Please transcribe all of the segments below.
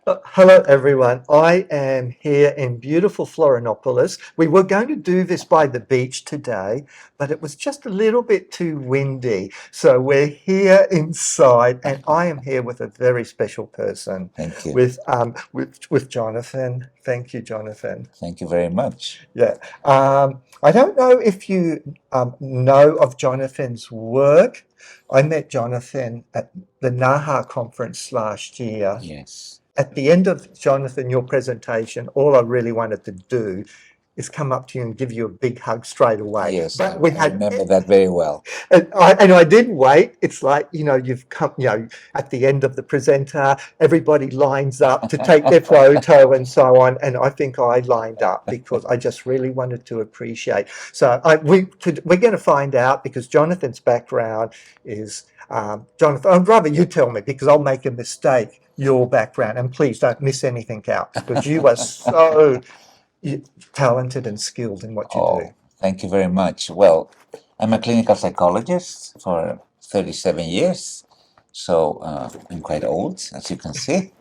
Hello, everyone. I am here in beautiful Florianopolis. We were going to do this by the beach today, but it was just a little bit too windy. So we're here inside, and I am here with a very special person, Thank you. with Jonathan. Thank you, Jonathan. Thank you very much. Yeah. I don't know if you know of Jonathan's work. I met Jonathan at the NAHA conference last year. Yes. At the end of, Jonathan, your presentation, all I really wanted to do is come up to you and give you a big hug straight away. Yes, But we I had, remember that very well. and I did wait. It's like, you've come, at the end of the presenter, everybody lines up to take their photo and so on. And I think I lined up because I just really wanted to appreciate. So we're going to find out, because Jonathan's background is, Jonathan, I'd rather you tell me, because I'll make a mistake, your background. And please don't miss anything out, because you are so talented and skilled in what you do. Oh, thank you very much. Well, I'm a clinical psychologist for 37 years, so I'm quite old, as you can see.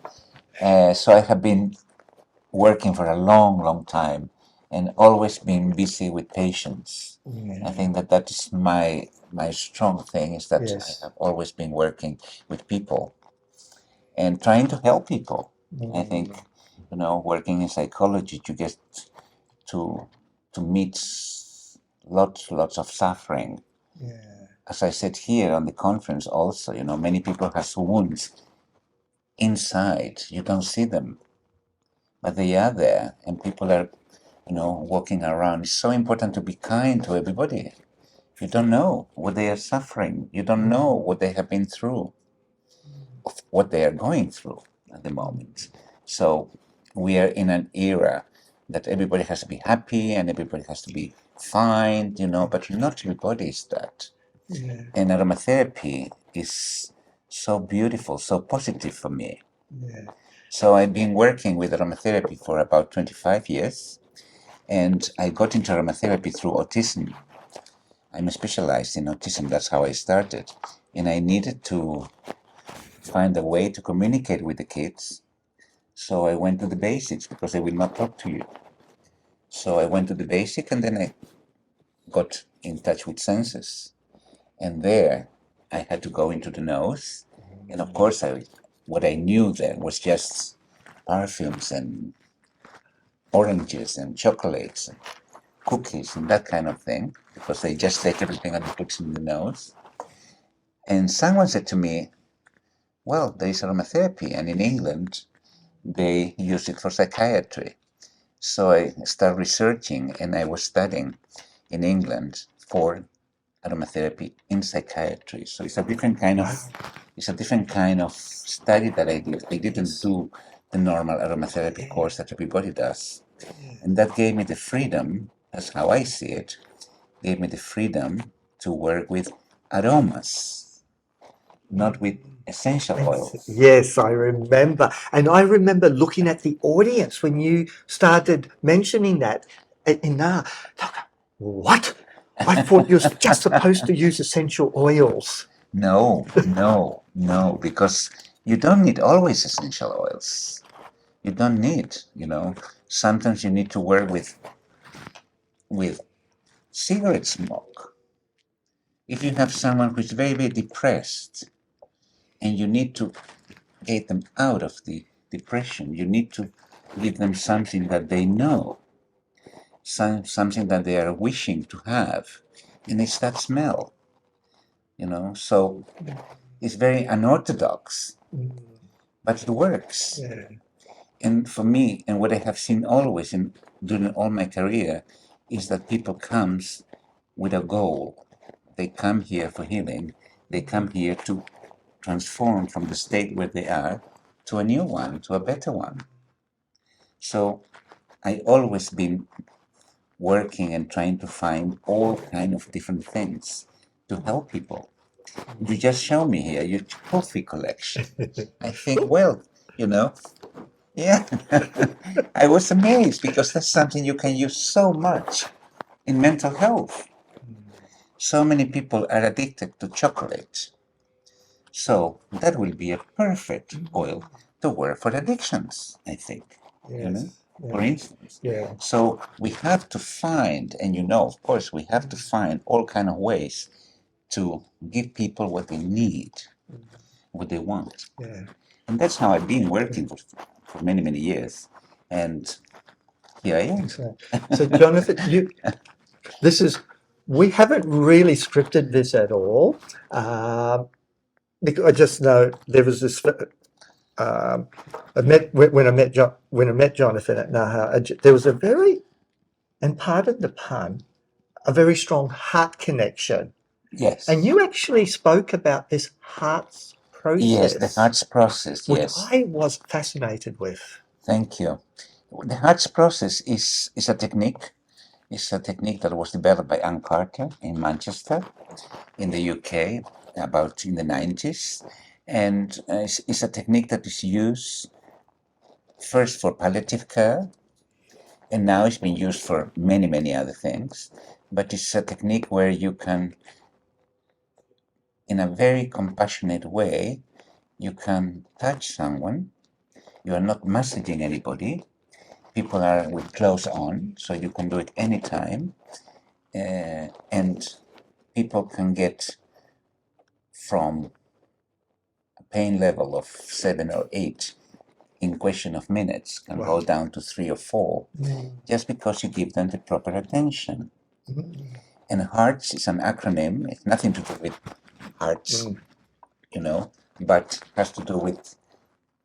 So I have been working for a long, long time and always been busy with patients. I Yeah. think that that is my strong thing is that I Yes. have always been working with people and trying to help people. I think, Mm. working in psychology, you get to to meet lots of suffering. Yeah. As I said here on the conference, also, many people have wounds inside. You don't see them, but they are there, and people are, walking around. It's so important to be kind to everybody. You don't know what they are suffering. You don't know what they have been through, of what they are going through at the moment. So we are in an era that everybody has to be happy and everybody has to be fine, but not everybody is that. Yeah. And aromatherapy is so beautiful, so positive for me. Yeah. So I've been working with aromatherapy for about 25 years, and I got into aromatherapy through autism. I'm specialized in autism, that's how I started. And I needed to find a way to communicate with the kids. So I went to the basics because they will not talk to you. So I went to the basic and then I got in touch with senses. And there I had to go into the nose. And of course, what I knew then was just perfumes and oranges and chocolates and cookies and that kind of thing because they just take everything and put it in the nose. And someone said to me, well, there is aromatherapy, and in England they use it for psychiatry. So I started researching and I was studying in England for aromatherapy in psychiatry. So Wow. it's a different kind of study that I did. I didn't Yes. do the normal aromatherapy Yeah. course that everybody does. Yeah. And that gave me the freedom, that's how I see it, gave me the freedom to work with aromas, not with essential oils. Yes, I remember. And I remember looking at the audience when you started mentioning that. And now, what? I thought you're just supposed to use essential oils. No, no, no, because you don't need always essential oils. You don't need, sometimes you need to work with cigarette smoke. If you have someone who's very, very depressed and you need to get them out of the depression, you need to give them something that they know, something that they are wishing to have, and it's that smell, So it's very unorthodox, Mm. but it works. Yeah. And for me, and what I have seen always in during all my career, is that people comes with a goal. They come here for healing. They come here to transform from the state where they are to a new one, to a better one. So I always been working and trying to find all kind of different things to help people. You just show me here your coffee collection. I think, well, you know, yeah, I was amazed because that's something you can use so much in mental health. So many people are addicted to chocolate. So that will be a perfect oil to work for addictions, I think, you know, Yes. for Yeah. instance. Yeah. So we have to find, and of course, we have to find all kind of ways to give people what they need, what they want. Yeah. And that's how I've been working for many, many years. And here I am. So Jonathan, we haven't really scripted this at all. Because I just know there was this. When I met Jonathan at Naha, there was a very, and pardon the pun, a very strong heart connection. Yes. And you actually spoke about this heart's Yes, the process, heart's process, which yes. I was fascinated with. Thank you. The heart's process is a technique. It's a technique that was developed by Anne Carter in Manchester, in the UK, about in the 90s. And it's a technique that is used first for palliative care, and now it's been used for many, many other things. But it's a technique where you can, in a very compassionate way, you can touch someone. You are not massaging anybody. People are with clothes on, so you can do it anytime. And people can get from a pain level of 7 or 8 in question of minutes, can go down to 3 or 4, just because you give them the proper attention. And HEARTS is an acronym. It's nothing to do with hearts, but has to do with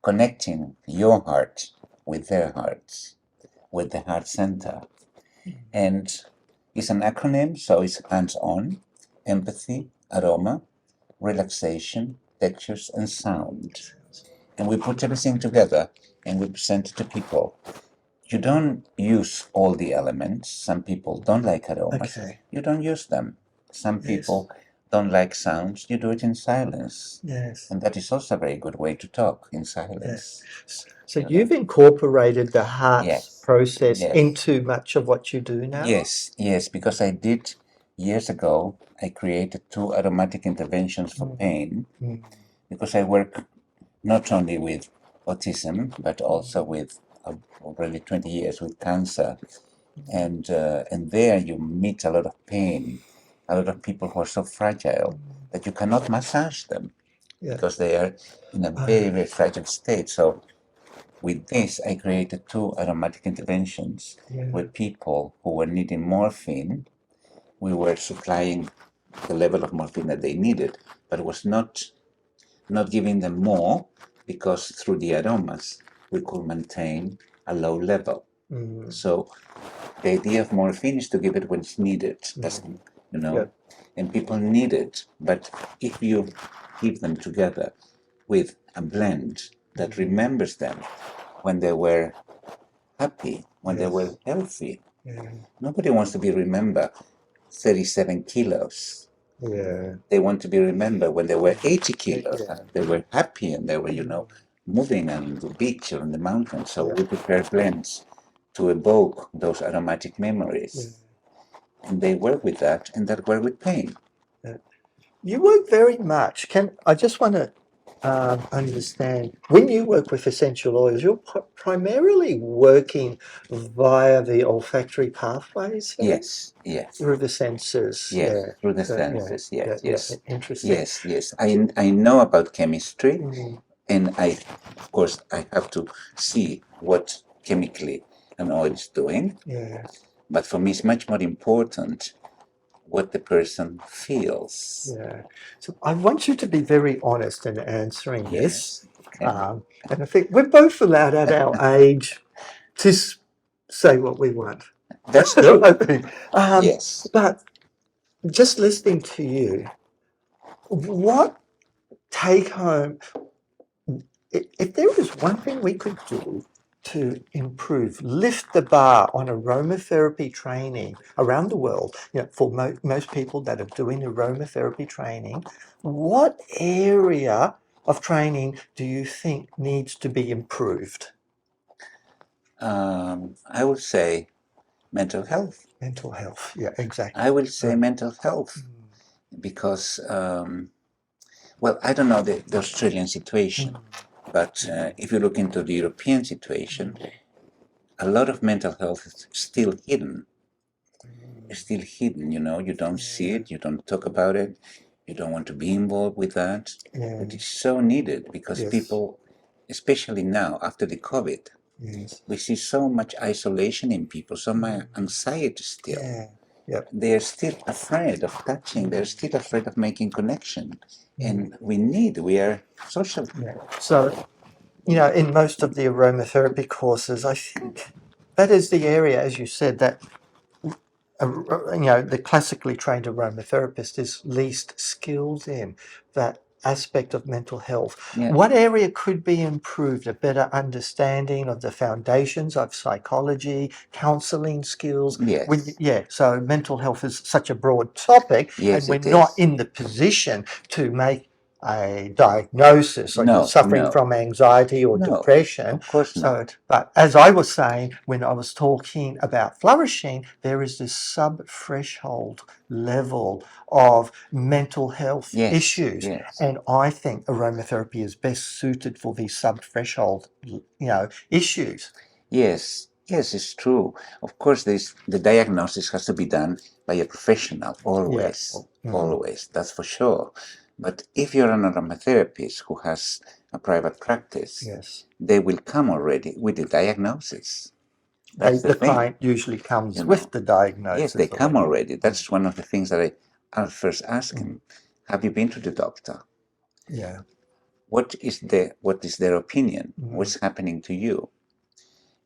connecting your heart with their hearts, with the heart center. And it's an acronym, so it's hands-on, empathy, aroma, relaxation, textures, and sound. And we put everything together and we present it to people. You don't use all the elements. Some people don't like aromas. Okay. You don't use them. Some people don't like sounds. You do it in silence. Yes. And that is also a very good way to talk, in silence. So you've incorporated the heart's Yes. process Yes. into much of what you do now? Yes, because I did years ago, I created 2 aromatic interventions for pain, because I work not only with autism, but also with already 20 years with cancer. And there you meet a lot of pain, a lot of people who are so fragile that you cannot massage them because they are in a very, very fragile state. So with this, I created 2 aromatic interventions with people who were needing morphine. We were supplying the level of morphine that they needed, but it was not giving them more, because through the aromas we could maintain a low level. So the idea of morphine is to give it when it's needed, and people need it. But if you keep them together with a blend that remembers them when they were happy, when they were healthy. Nobody wants to be remembered 37 kilos. They want to be remembered when they were 80 kilos, and they were happy, and they were, moving on the beach or on the mountain. So we prepare blends to evoke those aromatic memories. And they work with that, and that work with pain. You work very much. I just want to understand, when you work with essential oils, you're primarily working via the olfactory pathways? Yes. Through the senses. Yes, through the senses. Yes. Interesting. Yes. I know about chemistry, and of course, I have to see what chemically an oil is doing. But for me, it's much more important what the person feels. So I want you to be very honest in answering this. Okay. And I think we're both allowed at our age to say what we want. That's true. Yes. But just listening to you, what take home, if there was one thing we could do to improve, lift the bar on aromatherapy training around the world, for most people that are doing aromatherapy training, what area of training do you think needs to be improved? I would say mental health. Mental health, yeah, exactly. I will say mental health, because, well, I don't know the Australian situation, But if you look into the European situation, a lot of mental health is still hidden. It's still hidden, you know. You don't see it, you don't talk about it, you don't want to be involved with that. Yeah. But it's so needed because Yes. people, especially now after the COVID, Yes. we see so much isolation in people, so much anxiety still. Yeah. Yep. They're still afraid of touching, they're still afraid of making connection. And we are social. Yeah. So, you know, in most of the aromatherapy courses, I think that is the area, as you said, that you know, the classically trained aromatherapist is least skilled in that aspect of mental health. Yeah. What area could be improved? A better understanding of the foundations of psychology, counseling skills. Yes. So mental health is such a broad topic, Yes, and we're it not is. in the position to make a diagnosis, or you're No, suffering no. from anxiety or No, depression. of course So, not. but as I was saying when I was talking about flourishing, there is this sub-threshold level of mental health Yes, issues, yes. and I think aromatherapy is best suited for these sub-threshold, you know, issues. Yes, yes, it's true. Of course, the diagnosis has to be done by a professional, always, always, that's for sure. But if you're an aromatherapist who has a private practice, Yes. they will come already with the diagnosis. That's The thing. client usually comes You know. with the diagnosis. Yes, they come already. That's one of the things that I'll first ask them. Have you been to the doctor? Yeah. What is their opinion? What's happening to you?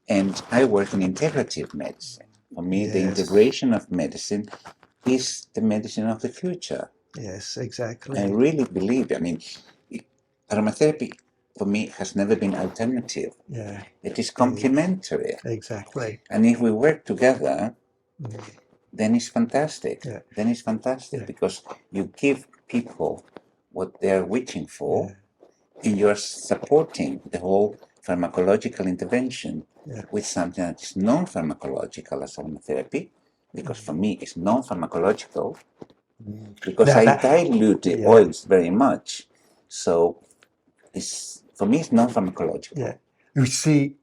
And I work in integrative medicine. For me, the Yes. integration of medicine is the medicine of the future. Yes, exactly. I really believe, I mean, aromatherapy for me has never been alternative. Yeah. It is complementary. Exactly. And if we work together, Mm. then it's fantastic. Yeah. Then it's fantastic Yeah. because you give people what they're waiting for, and you're supporting the whole pharmacological intervention with something that is non-pharmacological as aromatherapy, because for me it's non-pharmacological, because Now I that, dilute the oils very much. So it's for me it's non-pharmacological. yeah. You see,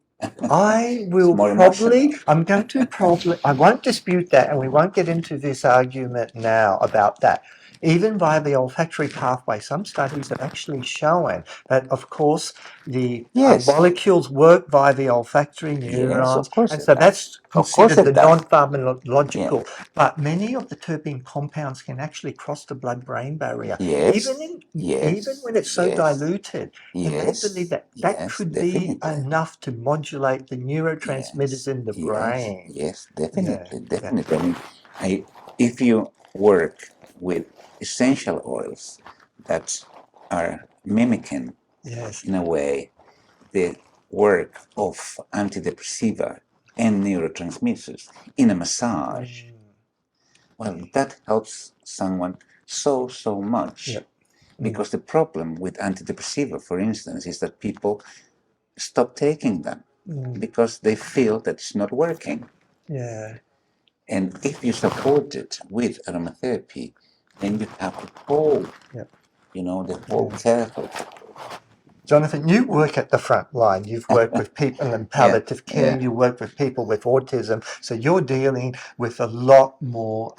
I will more probably, emotional. I'm going to probably, I won't dispute that, and we won't get into this argument now about that. Even via the olfactory pathway, some studies have actually shown that, of course, the Yes. molecules work via the olfactory neurons, Yes, of course and it so does. that's Of course considered the it does. non-pharmacological. But many of the terpene compounds can actually cross the blood-brain barrier, Yes. even when it's so diluted. And they believe that that could be enough to modulate the neurotransmitters in the brain. Yes, definitely, definitely. I mean, if you work with essential oils that are mimicking, in a way, the work of antidepressiva and neurotransmitters in a massage, well, that helps someone so much. Because the problem with antidepressiva, for instance, is that people stop taking them because they feel that it's not working. Yeah. And if you support it with aromatherapy, then you have the whole, the whole therapy. Jonathan, you work at the front line. You've worked with people in palliative care. You work with people with autism. So you're dealing with a lot more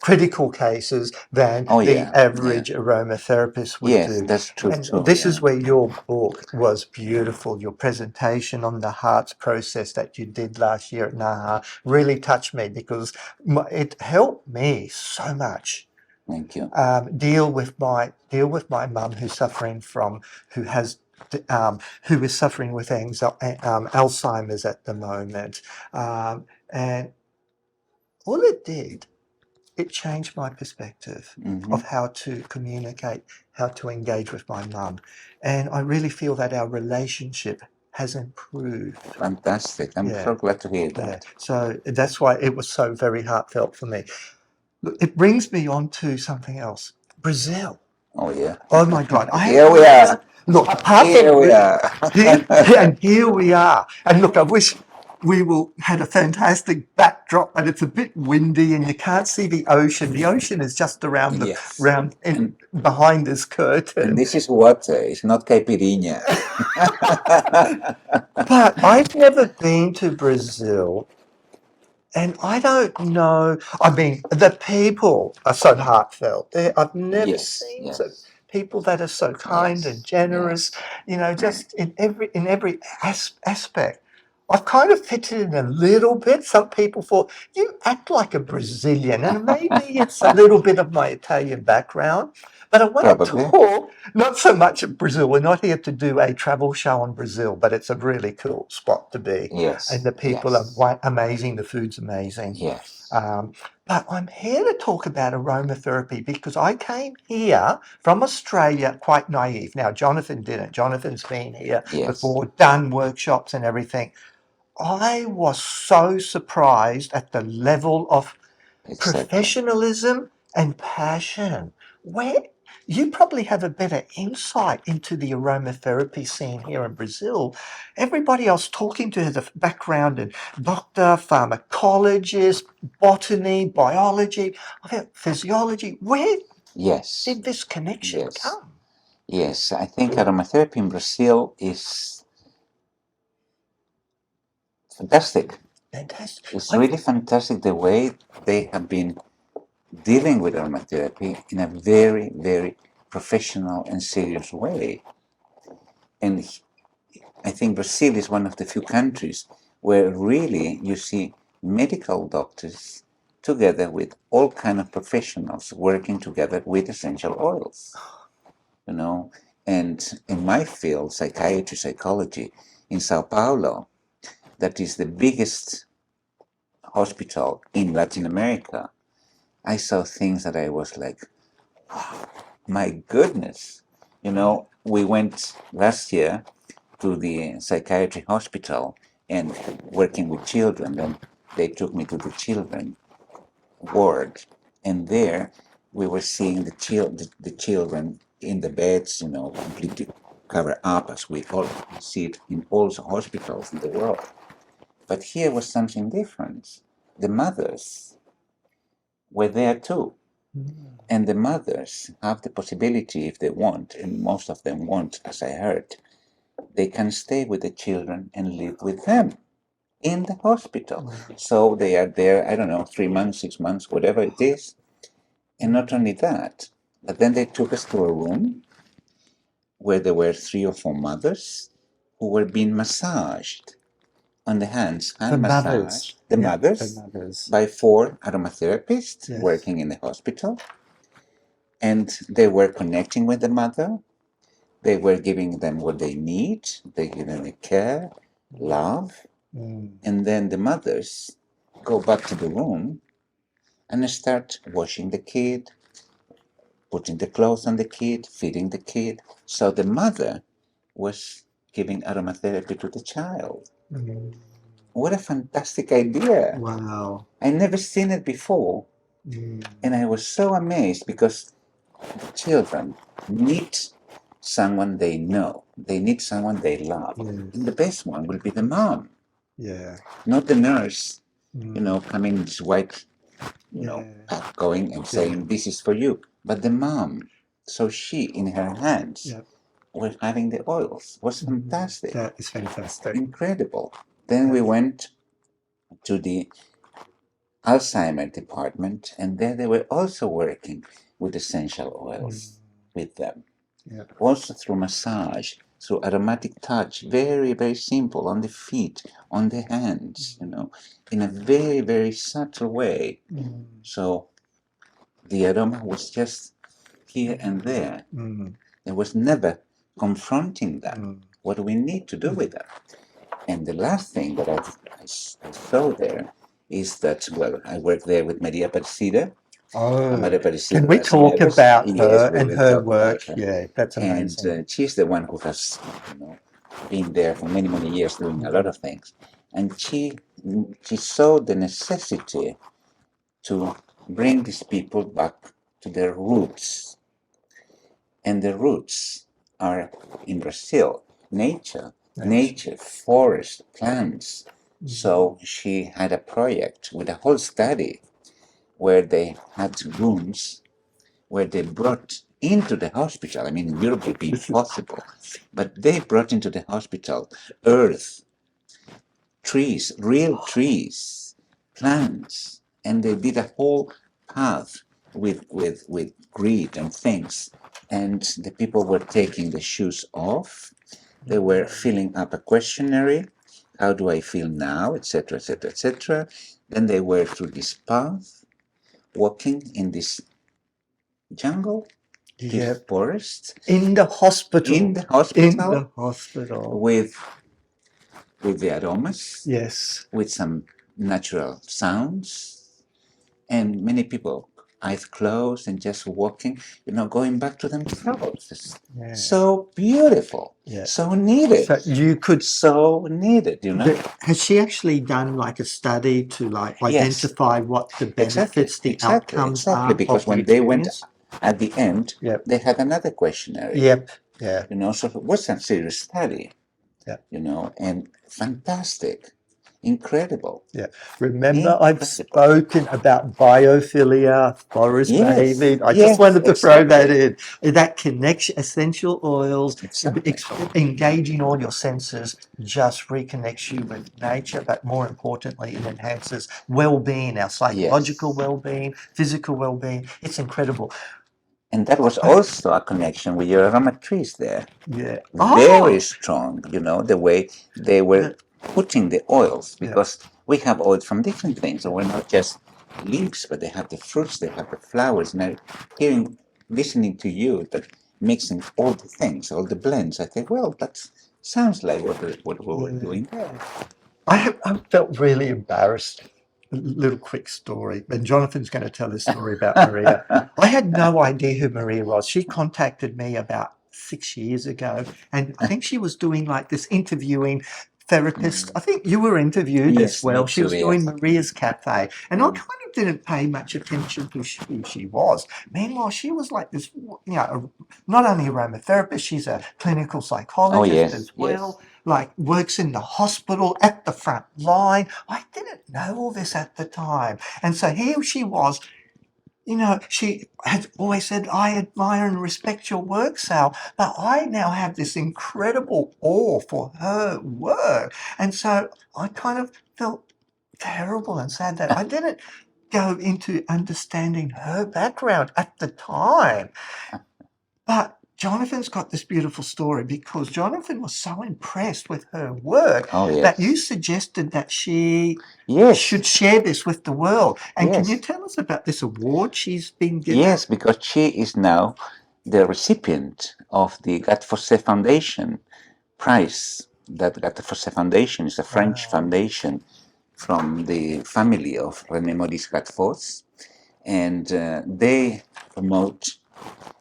critical cases than the average aromatherapist would do. That's true. And this is where your book was beautiful. Your presentation on the heart's process that you did last year at NAHA really touched me because it helped me so much. Thank you. Deal with my mum who is suffering with Alzheimer's at the moment, and all it did, it changed my perspective of how to communicate, how to engage with my mum, and I really feel that our relationship has improved. Fantastic! I'm so glad to hear that. So that's why it was so very heartfelt for me. It brings me on to something else. Brazil. Oh yeah. Oh my God. Here we are. Look, apart Here from we are. here we are. And look, I wish we will had a fantastic backdrop, and it's a bit windy, and you can't see the ocean. The ocean is just around the Yes. round in, behind this And curtain. this is water, it's not caipirinha. But I've never been to Brazil. And I don't know. I mean, the people are so heartfelt. I've never Yes, seen so yes, people that are so kind and yes, generous. yes, You know, just in every aspect. I've kind of fitted in a little bit. Some people thought you act like a Brazilian, and maybe it's a little bit of my Italian background. But I want to probably. talk not so much of Brazil. We're not here to do a travel show on Brazil, but it's a really cool spot to be, and Yes, the people are yes, amazing. The food's amazing. yes, Um, but I'm here to talk about aromatherapy because I came here from Australia quite naive. Now, Jonathan didn't. Jonathan's been here yes, before, done workshops and everything. I was so surprised at the level of exactly. professionalism and passion. Where you probably have a better insight into the aromatherapy scene here in Brazil. Everybody I was talking to has a background in doctor, pharmacologist, botany, biology, physiology. Where Yes, did this connection yes, come? yes. I think aromatherapy in Brazil is fantastic. Fantastic. It's really fantastic the way they have been dealing with aromatherapy in a very, very professional and serious way. And I think Brazil is one of the few countries where really you see medical doctors together with all kind of professionals working together with essential oils, you know. And in my field, psychiatry, psychology, in Sao Paulo, that is the biggest hospital in Latin America, I saw things that I was like, my goodness. You know, we went last year to the psychiatry hospital and working with children. Then they took me to the children ward, and there we were seeing the children in the beds, you know, completely covered up, as we all see it in all the hospitals in the world. But here was something different. The mothers were there too. And the mothers have the possibility, if they want, and most of them want, as I heard, they can stay with the children and live with them in the hospital. So they are there, I don't know, 3 months, 6 months, whatever it is. And not only that, but then they took us to a room where there were 3 or 4 mothers who were being massaged on the hands, The hand massage, mothers. the Yeah, the mothers, mothers. by 4 aromatherapists Yes. working in the hospital. And they were connecting with the mother. They were giving them what they need. They give them the care, love. And then the mothers go back to the room and start washing the kid, putting the clothes on the kid, feeding the kid. So the mother was giving aromatherapy to the child. What a fantastic idea! Wow. I never seen it before. And I was so amazed because the children need someone they know. They need someone they love. Yes. And the best one will be the mom, Yeah. not the nurse, you know, coming in this white, you know, Yeah. pack going and saying, this is for you. But the mom, so she, in her hands, Yeah. was having the oils. Was fantastic. That is fantastic. Incredible. Then we went to the Alzheimer department, and there they were also working with essential oils with them. Yeah. Also through massage, through aromatic touch, very, very simple, on the feet, on the hands, you know, in a very, very subtle way. So the aroma was just here and there. There was never confronting them. What do we need to do with them? And the last thing that I saw there is that, well, I work there with Maria Aparecida. Maria Oh, Aparecida can we das talk Neves. about Yes, her we and will her talk about work? her. Yeah, that's And amazing. she's the one who has, you know, been there for many, many years doing a lot of things. And she saw the necessity to bring these people back to their roots. And the roots are in Brazil, nature, forest, plants, So she had a project with a whole study where they had rooms where they brought into the hospital. I mean, in Europe would be impossible, but they brought into the hospital earth, trees, real trees, plants, and they did a whole path with grid and things. And the people were taking the shoes off. They were filling up a questionnaire. How do I feel now, etc., etc., etc. Then they were through this path, walking in this jungle, this Yep. forest, In the hospital. in the In hospital, the hospital. with the aromas, Yes. with some natural sounds, and many people eyes closed and just walking, going back to themselves. It's Yeah. so beautiful, Yeah. so needed, So you could. so needed. Has she actually done like a study to like Yes, identify what the benefits, the outcomes exactly. are Because of the when they went experience? at the end, Yep. they had another questionnaire. Yep. Yeah. So it was a serious study. Yeah. And fantastic, incredible. Yeah. Remember, I've spoken about biophilia, forest bathing. I just wanted to throw that in. That connection, essential oils, engaging all your senses just reconnects you with nature, but more importantly, it enhances well-being, our psychological well-being, physical well-being. It's incredible. And that was also a connection with your aroma trees there. Yeah. Very strong, the way they were putting the oils, because we have oils from different things. So we're not just leaves, but they have the fruits, they have the flowers. And listening to you, that mixing all the things, all the blends, I think, well, that sounds like what we were doing there. I felt really embarrassed. A little quick story, and Jonathan's going to tell this story about Maria. I had no idea who Maria was. She contacted me about 6 years ago, and I think she was doing like this interviewing therapist. I think you were interviewed as well. She was doing Maria's Cafe, and I kind of didn't pay much attention to who she was. Meanwhile, she was like this, not only aromatherapist, she's a clinical psychologist as well. Like works in the hospital at the front line. I didn't know all this at the time. And so here she was, she had always said, I admire and respect your work, Sal, but I now have this incredible awe for her work. And so I kind of felt terrible and sad that I didn't go into understanding her background at the time. But Jonathan's got this beautiful story because Jonathan was so impressed with her work that you suggested that she should share this with the world. And can you tell us about this award she's been given? Yes, because she is now the recipient of the Gatfosse Foundation prize. That Gatfosse Foundation is a French foundation from the family of René Maurice Gatfosse, and they promote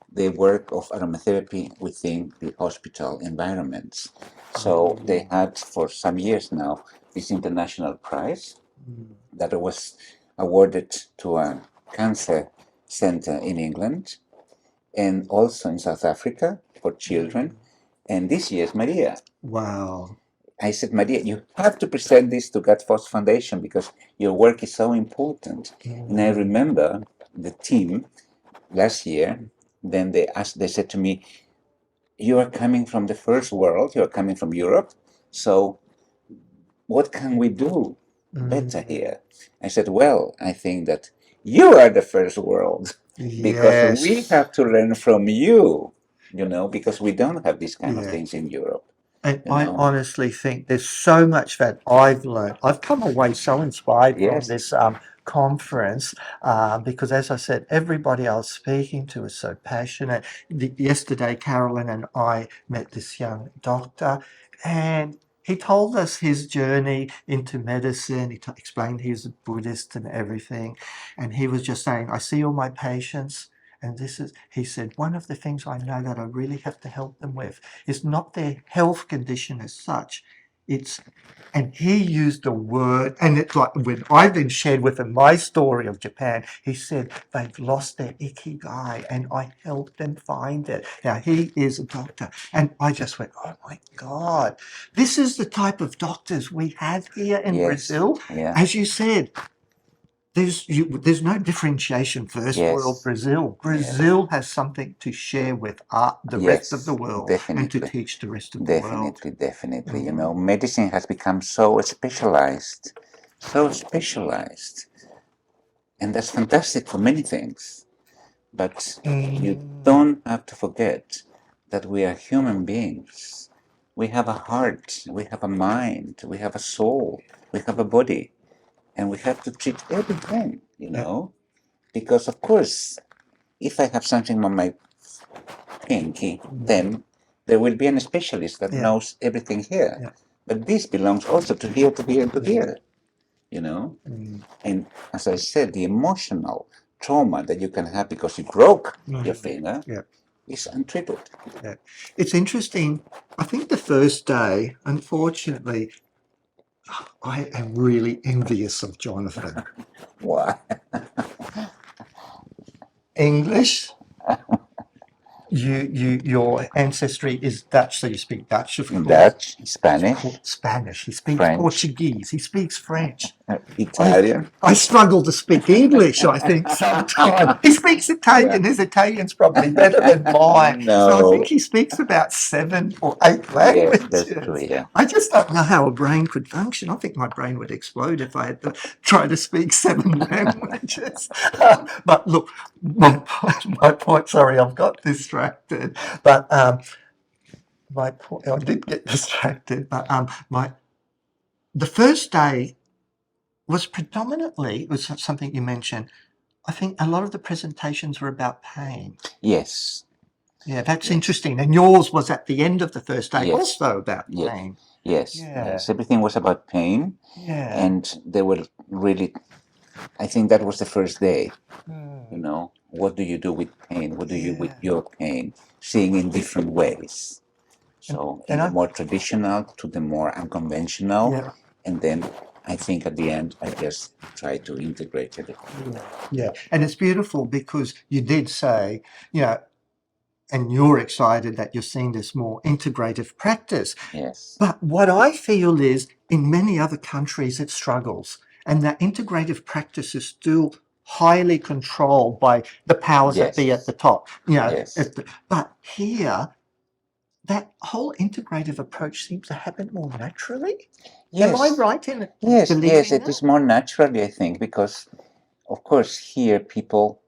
the work of aromatherapy within the hospital environments. So they had for some years now this international prize that was awarded to a cancer center in England and also in South Africa for children. And this year's Maria. Wow. I said, Maria, you have to present this to Gatfosse Foundation because your work is so important. And I remember the team last year, then they said to me, you are coming from the first world, you are coming from Europe, so what can we do better here? I said, well, I think that you are the first world because we have to learn from you, because we don't have these kind of things in Europe. And I honestly think there's so much that I've learned. I've come away so inspired from this conference because, as I said, everybody I was speaking to is so passionate. Yesterday, Carolyn and I met this young doctor, and he told us his journey into medicine. He explained he was a Buddhist and everything, and he was just saying, "I see all my patients." And he said, one of the things I know that I really have to help them with is not their health condition as such, it's, and he used the word, and it's like when I've been shared with him my story of Japan, he said they've lost their ikigai and I helped them find it. Now, he is a doctor, and I just went, oh my God, this is the type of doctors we have here in Brazil. Yeah. As you said, there's no differentiation, first world, Brazil. Brazil has something to share with the rest of the world and to teach the rest of the world. Definitely. You know, medicine has become so specialized, and that's fantastic for many things. But you don't have to forget that we are human beings. We have a heart, we have a mind, we have a soul, we have a body, and we have to treat everything, you know, because of course, if I have something on my pinky, then there will be a specialist that knows everything here. But this belongs also to here, to here, to here, you know. And as I said, the emotional trauma that you can have because you broke your finger is untreated. It's interesting. I think the first day, unfortunately, I am really envious of Jonathan. Why? English. Your ancestry is Dutch, so you speak Dutch, of course. Dutch, Spanish, Spanish. He speaks French. Portuguese. He speaks French. Italian. I struggle to speak English, I think, sometimes. He speaks Italian. His Italian's probably better than mine. No. So I think he speaks about 7 or 8 languages. Yes, that's true, yeah. I just don't know how a brain could function. I think my brain would explode if I had to try to speak 7 languages. But look, my point, sorry, I've got distracted. But my point, I did get distracted. But the first day was predominantly, it was something you mentioned, I think a lot of the presentations were about pain. Yes. Yeah, that's interesting. And yours was at the end of the first day also about pain. Yes. Everything was about pain. And they were really, I think that was the first day. You know, what do you do with pain? What do you do with your pain? Seeing in different ways. So in the more traditional to the more unconventional. And then I think at the end, I just try to integrate it. Yeah, and it's beautiful because you did say, you know, and you're excited that you're seeing this more integrative practice. Yes. But what I feel is in many other countries, it struggles. And that integrative practice is still highly controlled by the powers that be at the top. You know, but here, that whole integrative approach seems to happen more naturally. Am I right in believing Yes, it that? is more naturally, I think, because of course here people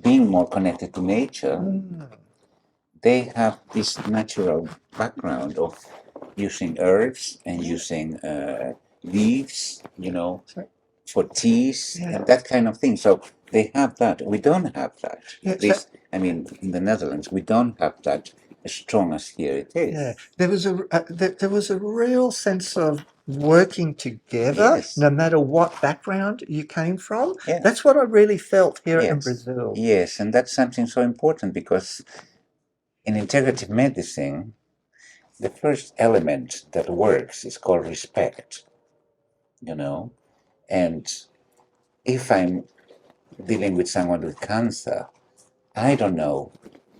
being more connected to nature, they have this natural background of using herbs and using leaves, you know, for teas and that kind of thing. So they have that. We don't have that. At least, I mean, in the Netherlands, we don't have that as strong as here it is. Yeah, there was a real sense of working together, no matter what background you came from. That's what I really felt here in Brazil. Yes, and that's something so important because in integrative medicine, the first element that works is called respect, you know. And if I'm dealing with someone with cancer, I don't know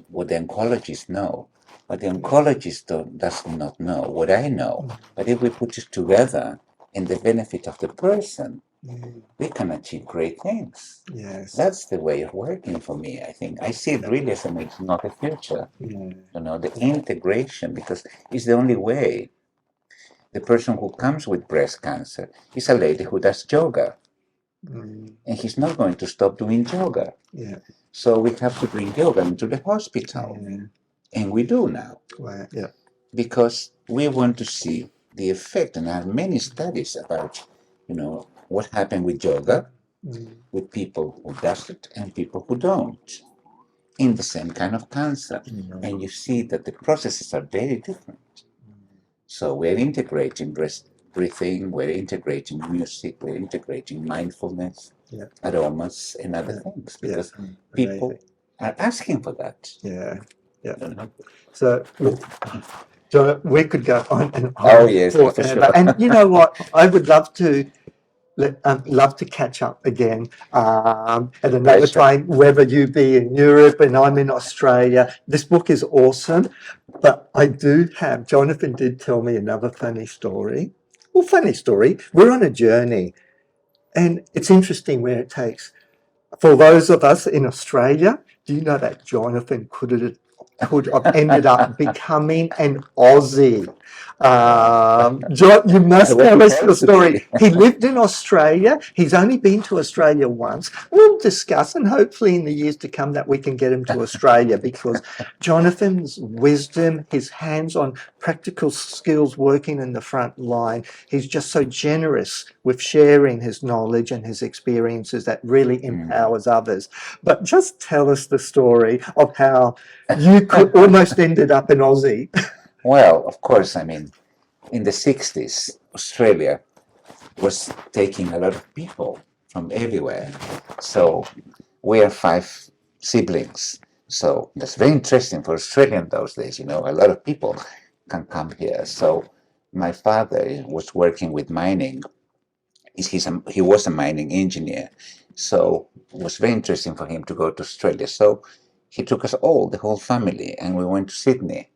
what the oncologists know, but the oncologist does not know what I know. But if we put it together in the benefit of the person, we can achieve great things. Yes. That's the way of working for me, I think. I see it really as not a future. You know, the integration, because it's the only way. The person who comes with breast cancer is a lady who does yoga. And he's not going to stop doing yoga. So we have to bring yoga into the hospital. And we do now. Because we want to see the effect, and I have many studies about, you know, what happened with yoga, with people who does it and people who don't, in the same kind of cancer. And you see that the processes are very different. So we're integrating breathing, we're integrating music, we're integrating mindfulness, aromas, and other things, because people are asking for that. So, look, We could go on and Oh, on yes, for forever. sure. And you know what? I would love to catch up again at another Pleasure. time, whether you be in Europe and I'm in Australia. This book is awesome, but I do have, Jonathan did tell me another funny story. Well, funny story. We're on a journey, and it's interesting where it takes. For those of us in Australia, do you know that Jonathan could have ended up becoming an Aussie? John, you must was tell us your supposed to story. be. He lived in Australia. He's only been to Australia once. We'll discuss, and hopefully in the years to come that we can get him to Australia, because Jonathan's wisdom, his hands-on practical skills working in the front line, he's just so generous with sharing his knowledge and his experiences that really empowers others. But just tell us the story of how you could almost ended up an Aussie. Well, of course, I mean, in the 60s, Australia was taking a lot of people from everywhere. So we are 5 siblings. So that's very interesting for Australia in those days. You know, a lot of people can come here. So my father was working with mining. He was a mining engineer. So it was very interesting for him to go to Australia. So he took us all, the whole family, and we went to Sydney.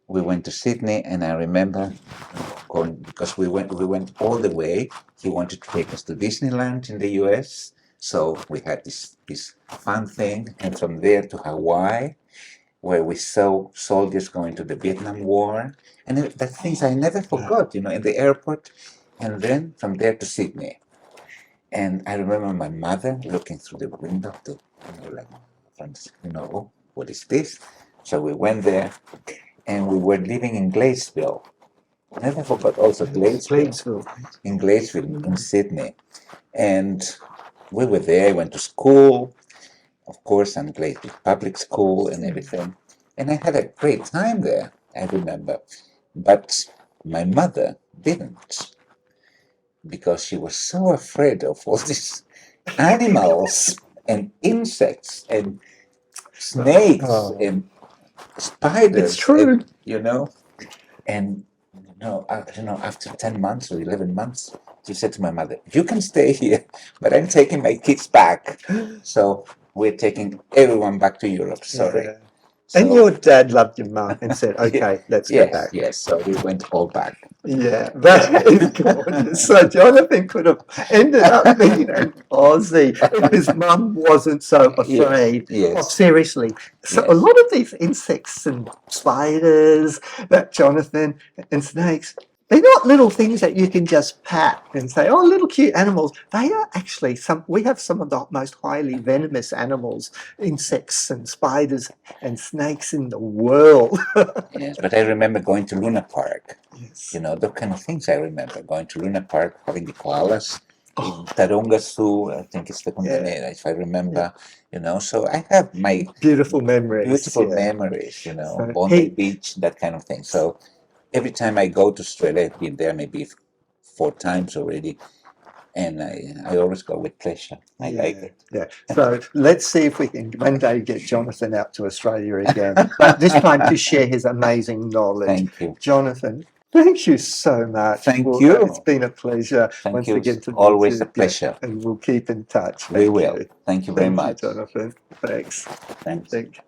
We went to Sydney, and I remember going because we went all the way. He wanted to take us to Disneyland in the U.S., so we had this fun thing, and from there to Hawaii, where we saw soldiers going to the Vietnam War, and that things I never forgot. You know, in the airport, and then from there to Sydney. And I remember my mother looking through the window to, like, oh, what is this? So we went there, and we were living in Gladesville. Never forgot also Gladesville, in Gladesville, in Sydney. And we were there, went to school, of course, and Gladesville Public School and everything. And I had a great time there, I remember. But my mother didn't, because she was so afraid of all these animals and insects and snakes and spiders. It's true. And, and I don't know, after 10 months or 11 months, she said to my mother, "You can stay here, but I'm taking my kids back." So we're taking everyone back to Europe. Sorry. Yeah. So, And your dad loved your mum and said, okay, let's go back. Yes. So we went all back. Yeah, that is gorgeous. So Jonathan could have ended up being an Aussie if his mum wasn't so afraid of, seriously. So a lot of these insects and spiders that Jonathan and snakes, they're not little things that you can just pat and say, oh, little cute animals. They are actually we have some of the most highly venomous animals, insects and spiders and snakes in the world. Yes, but I remember going to Luna Park. Yes. You know, those kind of things I remember. Going to Luna Park, having the koalas. In Taronga Zoo, I think it's the Condanera, if I remember, So I have my beautiful memories. So Bondi Beach, that kind of thing. So every time I go to Australia, I've been there maybe 4 times already, and I always go with pleasure. I like it. Yeah. So let's see if we can one day get Jonathan out to Australia again, but this time to share his amazing knowledge. Thank you. Jonathan, thank you so much. Thank you. It's been a pleasure. Thank once you. again to Always meet a pleasure. and we'll keep in touch. We will. Thank you very much. Jonathan. Thanks. Thanks. Thank you.